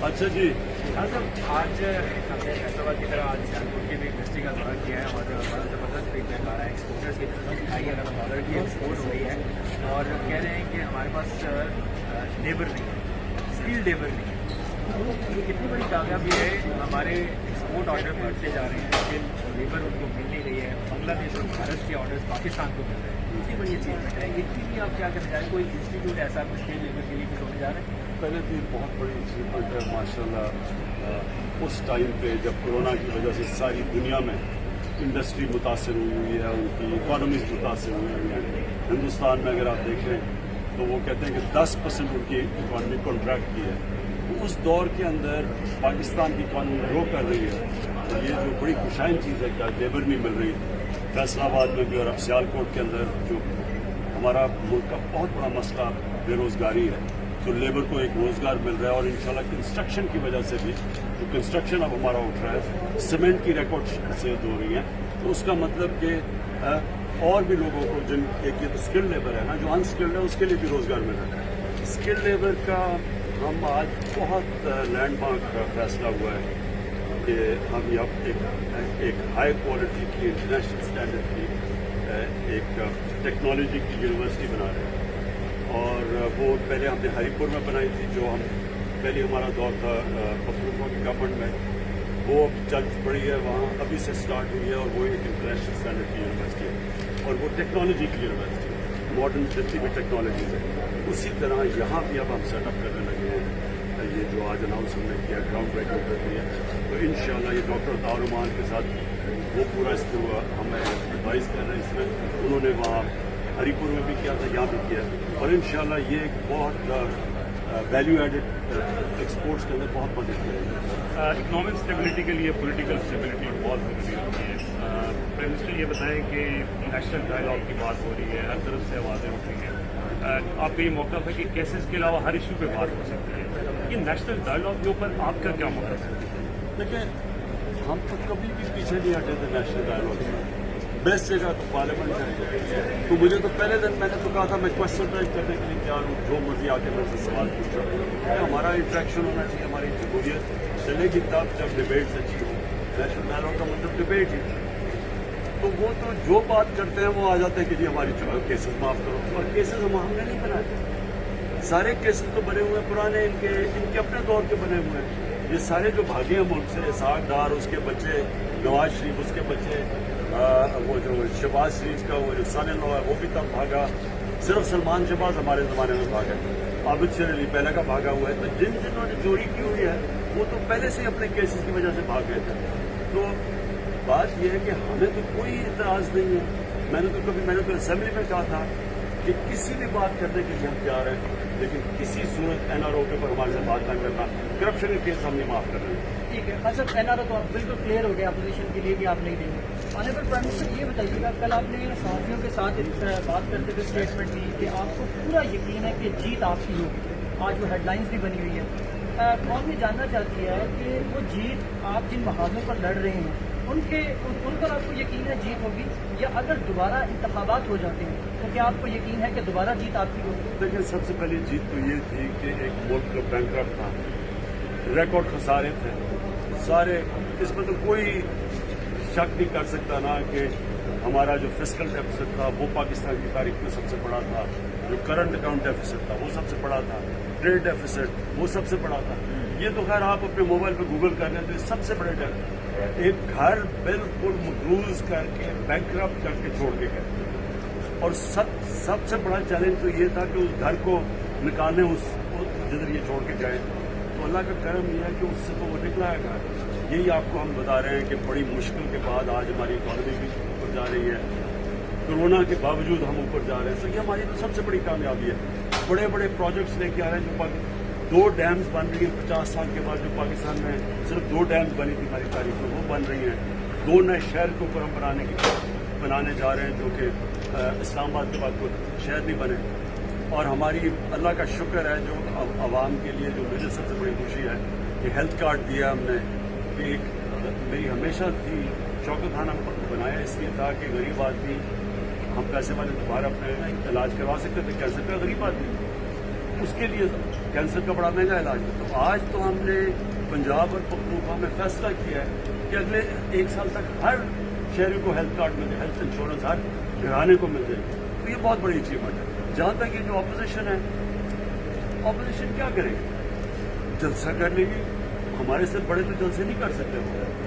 اچھا جی آج ہم نے حیدرآباد کی طرح آج سیالکوٹ کی بھی انڈسٹری کا دورہ کیا ہے اور بڑا زبردست فیڈ بیک آ رہا ہے ایکسپورٹرز کی طرف آئی ارب ڈالر کی ایکسپورٹ ہو رہی ہے اور کہہ رہے ہیں کہ ہمارے پاس لیبر نہیں ہے، اسکل لیبر نہیں ہے. یہ کتنی بڑی کامیابی ہے. ہمارے ایکسپورٹ آرڈر بڑھتے جا رہے ہیں لیکن لیبر ان کو مل نہیں رہی ہے. بنگلہ دیش اور بھارت کے آرڈرز پاکستان کو مل رہے ہیں. اتنی بڑی اچیومنٹ ہے. یہ کے لیے آپ کیا کرنا چاہیں؟ کوئی انسٹیٹیوٹ ایسا کچھ اسکل لیبر کے لیے کچھ ہونے جا رہے ہیں؟ پہلے تو یہ بہت بڑی اچیومنٹ ہے ماشاء اللہ. اس ٹائم پہ جب کرونا کی وجہ سے ساری دنیا میں انڈسٹری متاثر ہوئی ہے، ان کی اکانومیز متاثر ہوئی ہیں. ہندوستان میں اگر آپ دیکھیں تو وہ کہتے ہیں کہ 10% ان کی اکانومی کنٹریکٹ کی ہے. اس دور کے اندر پاکستان کی اکانومی گرو کر رہی ہے. تو یہ جو بڑی خوشائن چیز ہے کہ لیبر نہیں مل رہی. فیصل آباد میں بھی اور اب سیالکوٹ کے اندر جو ہمارا ملک کا بہت بڑا مسئلہ بے روزگاری ہے، تو لیبر کو ایک روزگار مل رہا ہے. اور انشاءاللہ کنسٹرکشن کی وجہ سے بھی جو کنسٹرکشن اب ہمارا اٹھ رہا ہے، سیمنٹ کی ریکارڈ حیثیت ہو رہی ہیں. تو اس کا مطلب کہ اور بھی لوگوں کو جن ایک یہ تو اسکل لیبر ہے نا، جو انسکلڈ ہے اس کے لیے بھی روزگار مل رہا ہے. اسکل لیبر کا ہم آج بہت لینڈ مارک کا فیصلہ ہوا ہے کہ ہم یہاں ایک ہائی کوالٹی کی انٹرنیشنل اسٹینڈرڈ کی ایک ٹیکنالوجی کی یونیورسٹی بنا رہے ہیں. اور وہ پہلے ہم نے ہری پور میں بنائی تھی، جو ہم پہلے ہمارا دور تھا پختونخوا کی گورنمنٹ میں، وہ چل پڑی ہے وہاں، ابھی سے سٹارٹ ہوئی ہے. اور وہ ایک انٹرنیشنل اسٹینڈرڈ کی یونیورسٹی ہے اور وہ ٹیکنالوجی کی یونیورسٹی ہے، ماڈرن جتنی بھی ٹیکنالوجیز ہے. اسی طرح یہاں بھی اب ہم سیٹ اپ کرنے لگے ہیں. یہ جو آج اناؤنس ہم نے کیا، گراؤنڈ بریکنگ کر دی ہے. تو انشاءاللہ یہ ڈاکٹر دارمان کے ساتھ وہ پورا اس کو ہمیں ایڈوائز کر رہے ہیں. اس میں انہوں نے وہاں ہری پور میں بھی کیا تھا، یہاں بھی کیا. اور انشاءاللہ یہ ایک بہت ویلیو ایڈڈ ایکسپورٹس کے اندر بہت مدد کرے گی. اکنامک اسٹیبلٹی کے لیے پولیٹیکل اسٹیبلٹی بہت ضروری ہوتی ہے. پرائم منسٹر یہ بتائیں کہ نیشنل ڈائلاگ کی بات ہو رہی ہے، ہر طرف سے آوازیں اٹھ رہی ہیں. آپ کا یہ موقف ہے کہ کیسز کے علاوہ ہر ایشو پہ بات ہو سکتی ہے. یہ نیشنل ڈائلاگ کے اوپر آپ کا کیا موقف ہے؟ دیکھیں، ہم تو کبھی بھی پیچھے نہیں ہٹے تھے نیشنل ڈائلاگ میں. بیسٹ جگہ تو پارلیمنٹ ہے. تو مجھے تو پہلے دن میں نے تو کہا تھا میں کوشچن ٹائپ کرنے کے لیے تیار ہوں، جو مرضی آ کے میں سے سوال پوچھا. ہمارا انٹریکشن ہونا چاہیے، ہماری جمہوریت چلے گی تب جب ڈبیٹس اچھی ہو. نیشنل ڈائلاگ کا مطلب ڈبیٹ ہی. تو وہ تو جو بات کرتے ہیں وہ آ جاتے ہیں کہ جی ہماری کیسز معاف کرو. اور کیسز ہم نے نہیں بنائے، سارے کیسز تو بنے ہوئے ہیں پرانے، ان کے اپنے دور کے بنے ہوئے ہیں. یہ سارے جو بھاگے ہیں ملک سے، اسحاق ڈار اس کے بچے، نواز شریف اس کے بچے، وہ جو شہباز شریف کا وہ جو سن ان لا ہے وہ بھی تب بھاگا. صرف سلمان شہباز ہمارے زمانے میں بھاگا. عابد شیر علی پہلے کا بھاگا ہوا ہے. تو جنہوں نے چوری کی ہوئی ہے وہ تو پہلے سے اپنے کیسز کی وجہ سے بھاگ گئے تھے. تو بات یہ ہے کہ ہمیں تو کوئی اعتراض نہیں ہے. میں نے تو اسمبلی میں کہا تھا کہ کسی بھی بات کرنے کے لیے ہم تیار ہیں، لیکن کسی صورت این آر او کے اوپر ہمارے سے بات نہ کرنا. کرپشن کے کیس ہم نہیں معاف کر رہے ہیں. ٹھیک ہے. اچھا، این آر او تو بالکل کلیئر ہو گیا، اپوزیشن کے لیے بھی آپ نہیں دیں گے. آنریبل پرائم منسٹر یہ بتائیے گا، کل آپ نے صحافیوں کے ساتھ بات کرتے ہوئے اسٹیٹمنٹ دی کہ آپ کو پورا یقین ہے کہ جیت آپ کی ہوگی. آج وہ ہیڈ لائنس بھی بنی ہوئی ہے. قوم یہ جاننا چاہتی ہے کہ وہ جیت آپ جن محاذوں پر لڑ رہے ہیں ان پر آپ کو یقین ہے جیت ہوگی، یا اگر دوبارہ انتخابات ہو جاتے ہیں تو کیا آپ کو یقین ہے کہ دوبارہ جیت آپ کی ہوگی؟ دیکھیں، سب سے پہلی جیت تو یہ تھی کہ ایک ملک جو بینکرپٹ تھا، ریکارڈ خسارے تھے سارے، اس میں تو کوئی شک نہیں کر سکتا نا کہ ہمارا جو فسکل ڈیفیسٹ تھا وہ پاکستان کی تاریخ میں سب سے بڑا تھا. جو کرنٹ اکاؤنٹ ڈیفیسٹ تھا وہ سب سے بڑا تھا. ٹریڈ ڈیفیسٹ وہ سب سے بڑا تھا. یہ تو خیر آپ اپنے موبائل پہ گوگل کر لیں تو یہ سب سے بڑے ڈیفیسٹ. ایک گھر بالکل مقروض کر کے بینکرپٹ کر کے چھوڑ کے گئے. اور سب سے بڑا چیلنج تو یہ تھا کہ اس گھر کو نکالنے اس جدھر یہ چھوڑ کے گئے. تو اللہ کا کرم یہ ہے کہ اس سے تو وہ نکلا ہے گھر. یہی آپ کو ہم بتا رہے ہیں کہ بڑی مشکل کے بعد آج ہماری اکانومی بھی اوپر جا رہی ہے. کرونا کے باوجود ہم اوپر جا رہے ہیں. تو یہ ہماری تو سب سے بڑی کامیابی ہے. بڑے بڑے پروجیکٹس لے کے آ رہے ہیں. جو 2 ڈیمز بن رہی ہیں 50 سال کے بعد. جو پاکستان میں صرف 2 ڈیمز بنی تھی ہماری تاریخ میں، وہ بن رہی ہیں. 2 نئے شہر کے اوپر ہم بنانے جا رہے ہیں، جو کہ اسلام آباد کے بعد کوئی شہر نہیں بنے. اور ہماری اللہ کا شکر ہے جو عوام کے لیے جو مجھے سب سے بڑی خوشی ہے کہ ہیلتھ کارڈ دیا ہم نے. کہ ایک میری ہمیشہ تھی شوق خانہ بنایا اس لیے تھا کہ غریب آدمی ہم پیسے والے دوبارہ اپنے علاج کروا سکتے تھے. کینسر کا غریب آدمی اس کے لیے کینسر کا بڑا مہنگا علاج ہے. تو آج تو ہم نے پنجاب اور پختونخوا میں فیصلہ کیا ہے کہ اگلے 1 سال تک ہر شہری کو ہیلتھ کارڈ مل جائے, ہیلتھ انشورنس ہر گھرانے کو مل جائے. تو یہ بہت بڑی اچیومنٹ ہے. جہاں تک یہ جو اپوزیشن ہے, اپوزیشن کیا کرے گی؟ جلسہ کر لے گی. ہمارے سے بڑے تو جلسے نہیں کر سکتے.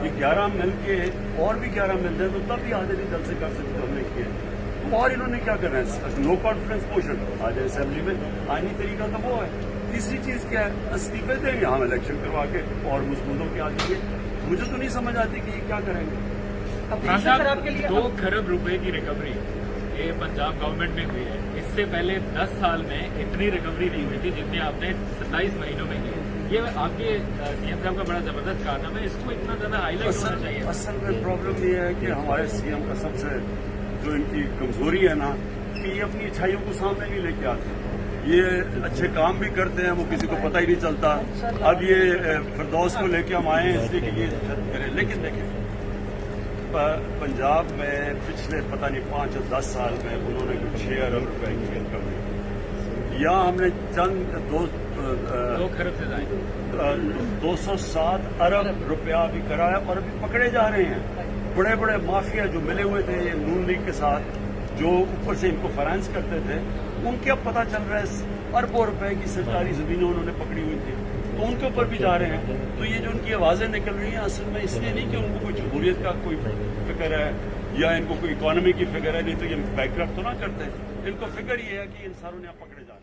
یہ 11 مل کے اور بھی 11 مل جائے تو تب بھی آدھے نہیں جلسے کر سکتے ہم نے کیے. تو اور انہوں نے کیا کرنا ہے؟ نو کانفیڈنس موشن آ جائے اسمبلی میں. آئینی طریقہ تو وہ ہے. تیسری چیز کیا ہے؟ استعفے دیں گے ہم الیکشن کروا کے اور مضمونوں کے آگے یہ مجھے تو نہیں سمجھ آتی کہ یہ کیا کریں گے. سر آپ کے لیے 2 کھرب روپے کی ریکوری یہ پنجاب گورنمنٹ میں ہوئی ہے. اس سے پہلے 10 سال میں اتنی ریکوری نہیں ہوئی تھی جتنی آپ نے 27 مہینوں میں کی. یہ آپ کے سی ایم صاحب کا بڑا زبردست کارنامہ ہے. اس کو اتنا زیادہ ہائی لائٹ ہونا چاہیے. اصل میں پرابلم یہ ہے کہ ہمارے سی ایم کا سب سے جو ان کی کمزوری ہے نا کہ یہ اپنی اچھائیوں کو سامنے نہیں لے کے آتے. یہ اچھے کام بھی کرتے ہیں, وہ کسی کو پتہ ہی نہیں چلتا. اب یہ فردوس کو لے کے ہم آئے ہیں اس لیے کہ یہ کریں. لیکن دیکھیں پنجاب میں پچھلے پتہ نہیں 5 یا 10 سال میں انہوں نے 6 ارب روپے کی انکم دی. یا ہم نے چند 2 کھرب سے زائد 207 ارب روپیہ بھی کرایا اور ابھی پکڑے جا رہے ہیں. بڑے بڑے مافیا جو ملے ہوئے تھے نون لیگ کے ساتھ, جو اوپر سے ان کو فائنانس کرتے تھے, ان کے اب پتہ چل رہا ہے اربوں روپے کی سرکاری زمینیں انہوں نے پکڑی ہوئی تھی. تو ان کے اوپر بھی جا رہے ہیں. تو یہ جو ان کی آوازیں نکل رہی ہیں اصل میں اس لیے نہیں کہ ان کو کوئی جمہوریت کا کوئی فکر ہے یا ان کو کوئی اکانومی کی فکر ہے, نہیں تو یہ بیک کرپٹ تو نہ کرتے. ان کو فکر یہ ہے کہ ان ساروں نے اب پکڑے جا